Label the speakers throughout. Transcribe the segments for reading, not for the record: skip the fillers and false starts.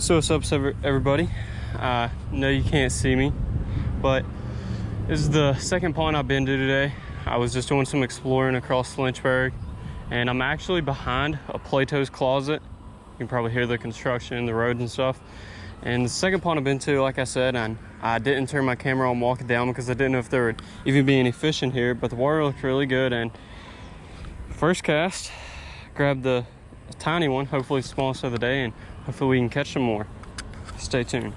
Speaker 1: So what's up, everybody? I know you can't see me, but this is the second pond I've been to today. I was just doing some exploring across Lynchburg, and I'm actually behind a Plato's Closet. You can probably hear the construction, the roads and stuff. And the second pond I've been to, like I said, and I didn't turn my camera on walking down because I didn't know if there would even be any fish in here, but the water looked really good. And first cast, grabbed the tiny one, hopefully the smallest of the day, and hopefully we can catch some more. Stay tuned.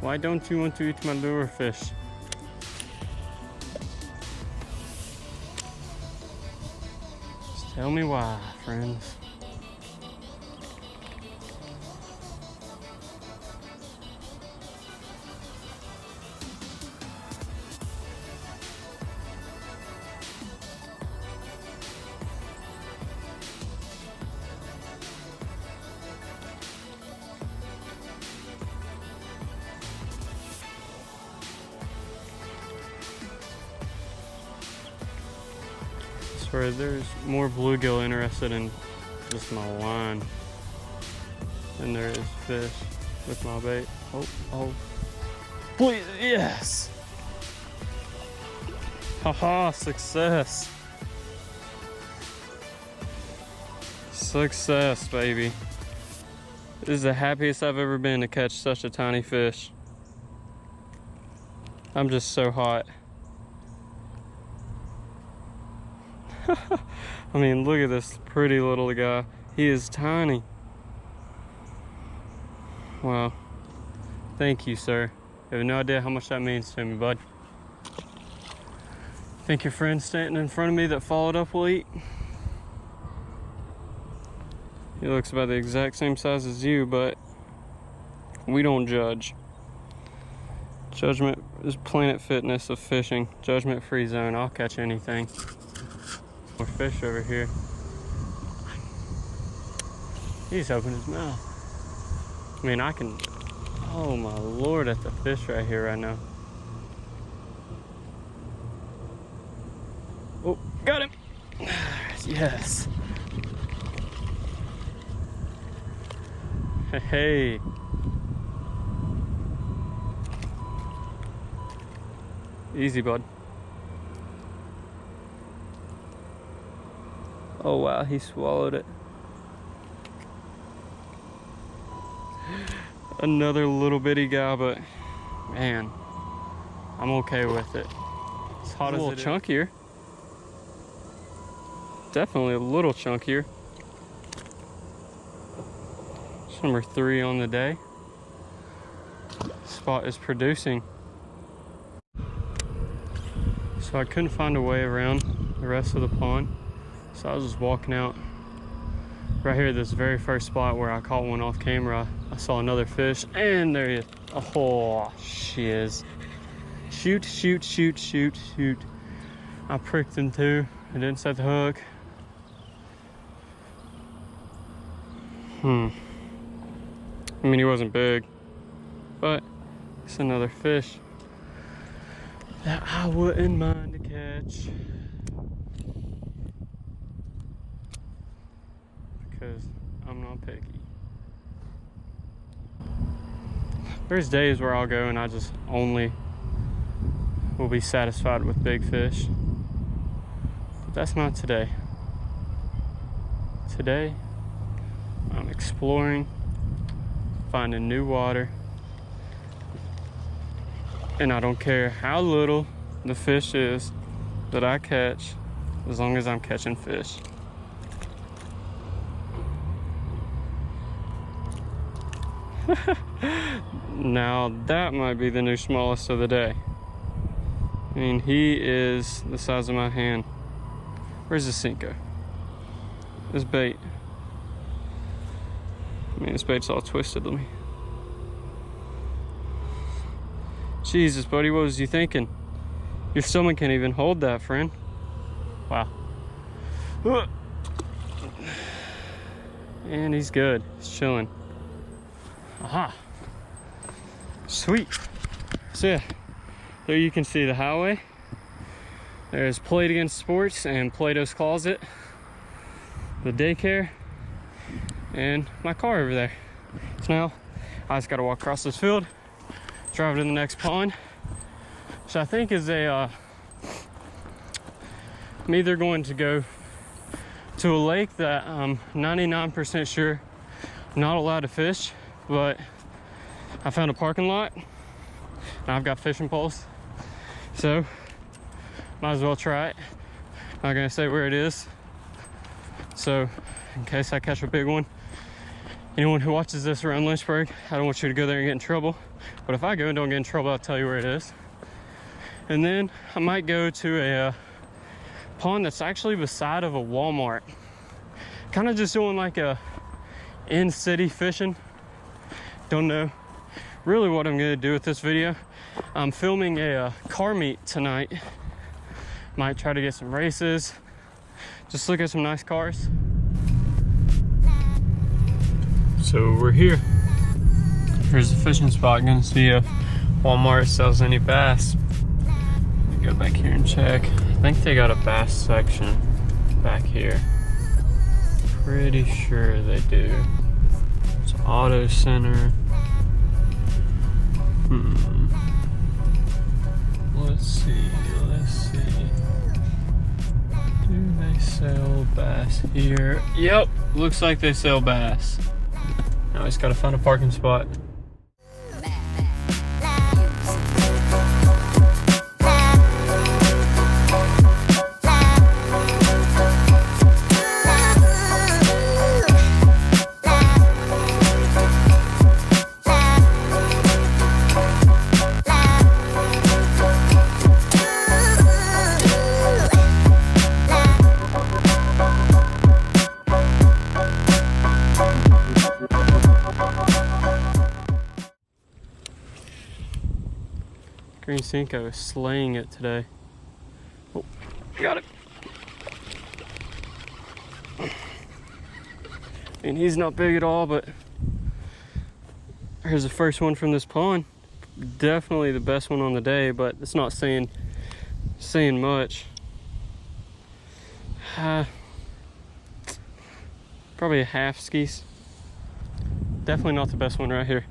Speaker 1: Why don't you want to eat my lure fish? Just tell me why, friends. Where there's more bluegill interested in just my line than there is fish with my bait. Oh, please, yes! Haha, success. Success, baby. This is the happiest I've ever been to catch such a tiny fish. I'm just so hot. I mean, look at this pretty little guy. He is tiny. Wow. Thank you, sir. You have no idea how much that means to me, bud. Think your friend standing in front of me that followed up will eat? He looks about the exact same size as you, but we don't judge. Judgment is Planet Fitness of fishing. Judgment-free zone. I'll catch anything. More fish over here. He's opened his mouth. I mean, I can, oh my Lord, at the fish right here right now. Oh, got him. Yes. Hey. Easy, bud. Oh wow, he swallowed it. Another little bitty guy, but man, I'm okay with it. As hot as it is. A little chunkier. Definitely a little chunkier. It's number 3 on the day. Spot is producing. So I couldn't find a way around the rest of the pond. So I was just walking out right here, this very first spot where I caught one off camera. I saw another fish, and there he is. Oh, shiz. Shoot, shoot, shoot, shoot, shoot. I pricked him too. I didn't set the hook. I mean, he wasn't big, but it's another fish that I wouldn't mind to catch. Because I'm not picky. There's days where I'll go and I just only will be satisfied with big fish. But that's not today. Today, I'm exploring, finding new water, and I don't care how little the fish is that I catch, as long as I'm catching fish. Now that might be the new smallest of the day. I mean, he is the size of my hand. Where's the Senko? This bait. I mean, this bait's all twisted on me. Jesus, buddy, what was you thinking? Your stomach can't even hold that, friend. Wow. And he's good. He's chilling. Aha. Sweet. So yeah, there you can see the highway. There's Play It Again Sports and Plato's Closet, the daycare, and my car over there. So now I just gotta walk across this field, drive to the next pond, which I think is I'm either going to go to a lake that I'm 99% sure I'm not allowed to fish, but I found a parking lot and I've got fishing poles, so might as well try it. Not gonna say where it is, so in case I catch a big one, anyone who watches this around Lynchburg, I don't want you to go there and get in trouble, but if I go and don't get in trouble, I'll tell you where it is. And then I might go to a pond that's actually beside of a Walmart, kind of just doing like a in-city fishing. Don't know really what I'm gonna do with this video. I'm filming a car meet tonight. Might try to get some races, just look at some nice cars. So we're here. Here's the fishing spot. Gonna see if Walmart sells any bass. Let me go back here and check. I think they got a bass section back here. Pretty sure they do. It's Auto Center. Let's see. Do they sell bass here? Yep, looks like they sell bass. Now I just gotta find a parking spot. Green Senko is slaying it today. Oh, got it. I mean, he's not big at all, but here's the first one from this pond. Definitely the best one on the day, but it's not saying much. Probably a half skis. Definitely not the best one right here.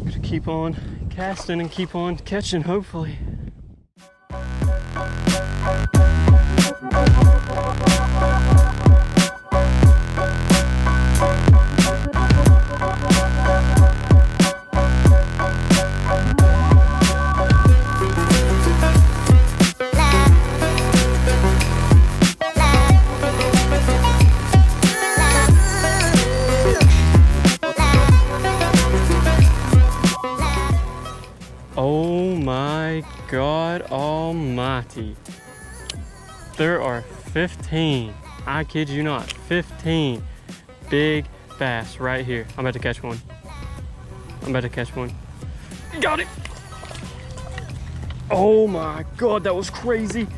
Speaker 1: Gonna keep on casting and keep on catching, hopefully. Oh my God almighty. There are 15, I kid you not, 15 big bass right here. I'm about to catch one. Got it. Oh my God, that was crazy.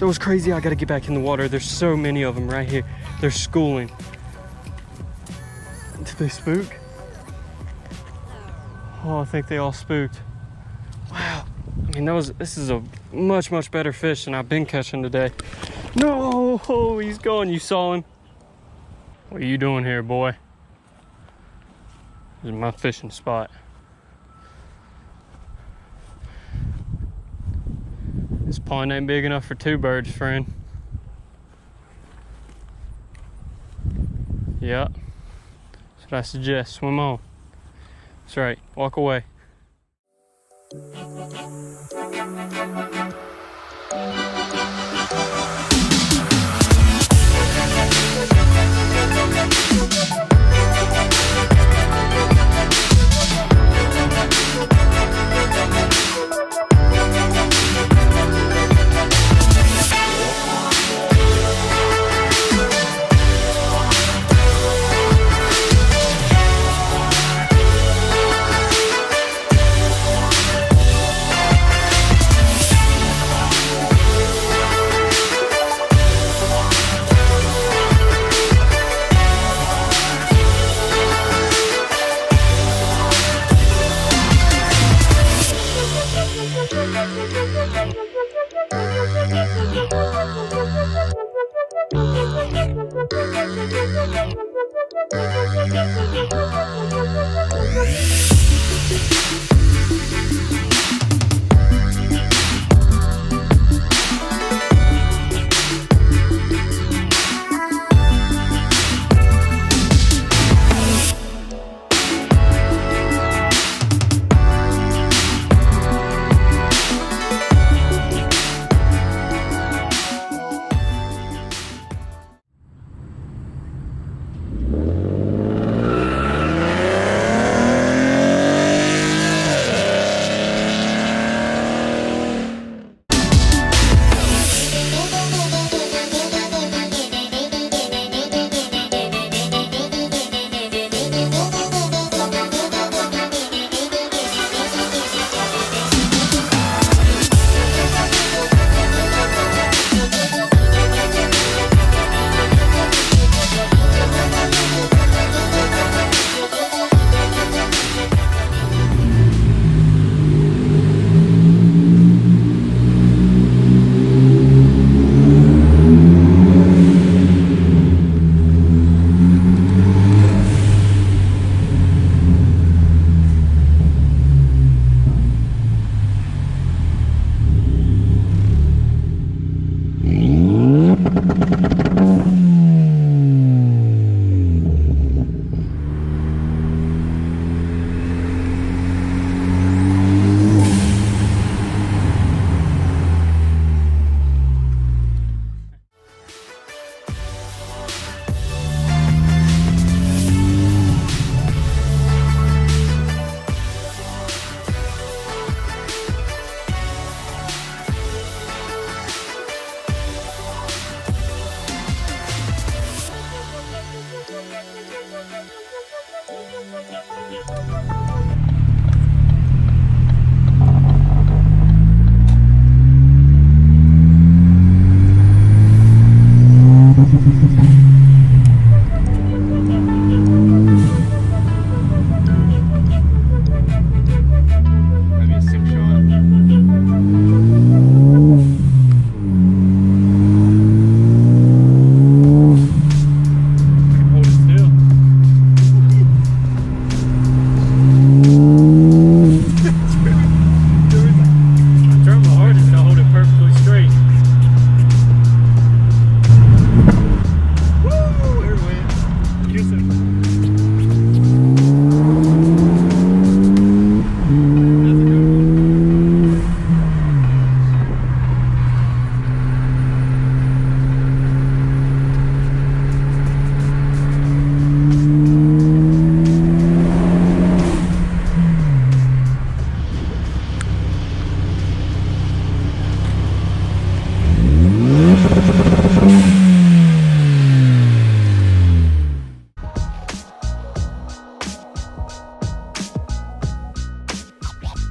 Speaker 1: I gotta get back in the water. There's so many of them right here. They're schooling. Did they spook? Oh, I think they all spooked. Wow. I mean, this is a much better fish than I've been catching today. No, oh, he's gone. You saw him. What are you doing here, boy? This is my fishing spot. Pond ain't big enough for 2 birds, friend. Yep. That's what I suggest. Swim on. That's right. Walk away.